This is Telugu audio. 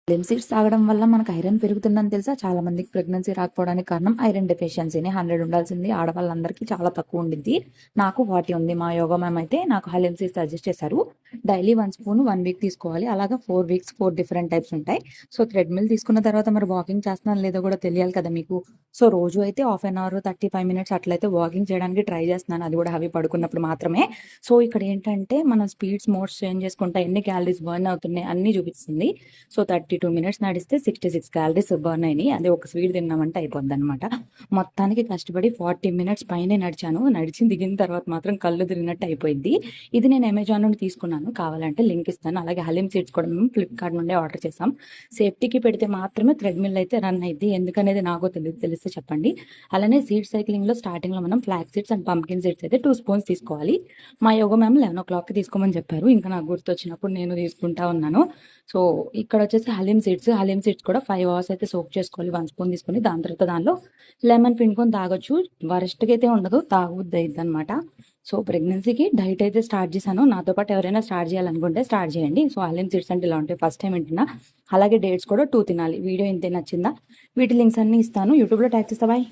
లిమ్ సీడ్స్ తాగడం వల్ల మనకు ఐరన్ పెరుగుతుందని తెలుసా? చాలా మందికి ప్రెగ్నెన్సీ రాకపోవడానికి కారణం ఐరన్ డెఫిషియన్సీనే. 100 ఉండాల్సింది ఆడవాళ్ళందరికీ చాలా తక్కువ ఉండిద్ది. నాకు 40 ఉంది. మా యోగా మ్యామ్ అయితే నాకు లిమ్ సీడ్స్ సజెస్ట్ చేశారు. డైలీ 1 స్పూన్ 1 వీక్ తీసుకోవాలి. అలాగా 4 వీక్స్ 4 డిఫరెంట్ టైప్స్ ఉంటాయి. సో థ్రెడ్మిల్ తీసుకున్న తర్వాత మరి వాకింగ్ చేస్తున్నాను లేదో కూడా తెలియాలి కదా మీకు. సో రోజు అయితే హాఫ్ అన్ అవర్ 35 మినిట్స్ అట్లయితే వాకింగ్ చేయడానికి ట్రై చేస్తున్నాను. అది కూడా అవి పడుకున్నప్పుడు మాత్రమే. సో ఇక్కడ ఏంటంటే మనం స్పీడ్స్ మోడ్స్ చేంజ్ చేసుకుంటా ఎన్ని క్యాలరీస్ బర్న్ అవుతున్నాయి అన్ని చూపిస్తుంది. సో 32 మినిట్స్ నడిస్తే 66 క్యాలరీస్ బర్న్ అయినాయి. అదే ఒక స్వీట్ తిన్నామంటే అయిపోద్ది అనమాట. మొత్తానికి కష్టపడి 40 మినిట్స్ పైనే నడిచాను. నడిచి దిగిన తర్వాత మాత్రం కళ్ళు తిరిగినట్టు అయిపోయింది. ఇది నేను అమెజాన్ నుండి తీసుకున్నాను. కావాలంటే లింక్ ఇస్తాను. అలాగే హలీమ్ సీడ్స్ కూడా మేము ఫ్లిప్కార్ట్ నుండే ఆర్డర్ చేసాం. సేఫ్టీకి పెడితే మాత్రమే థ్రెడ్మిల్ అయితే రన్ అయింది. ఎందుకనేది నాకు తెలిస్తే చెప్పండి. అలానే సీడ్ సైక్లింగ్ లో స్టార్టింగ్ లో మనం flax seeds and pumpkin seeds అయితే 2 స్పూన్స్ తీసుకోవాలి. మా యోగా మ్యామ్ 11 o'clock తీసుకోమని చెప్పారు. ఇంకా నాకు గుర్తొచ్చినప్పుడు నేను తీసుకుంటా ఉన్నాను. సో ఇక్కడ వచ్చేసి హలీమ్ సీడ్స్ కూడా 5 hours అయితే సోక్ చేసుకోవాలి. 1 స్పూన్ తీసుకొని దాని తర్వాత దానిలో లెమన్ పిండుకొని తాగొచ్చు. వరస్ట్గా అయితే ఉండదు, తాగబుద్ది అయింది అనమాట. సో ప్రెగ్నెన్సీకి డైట్ అయితే స్టార్ట్ చేశాను. నాతో పాటు ఎవరైనా స్టార్ట్ చేయాలనుకుంటే స్టార్ట్ చేయండి. సో హలీమ్ సీడ్స్ అంటే ఇలా ఉంటాయి. ఫస్ట్ టైం వింటున్నా. అలాగే డేట్స్ కూడా 2 తినాలి. వీడియో ఇంతే నచ్చిందా? వీటి లింక్స్ అన్ని ఇస్తాను. యూట్యూబ్లో ట్యాగ్ చేస్తా. బాయ్.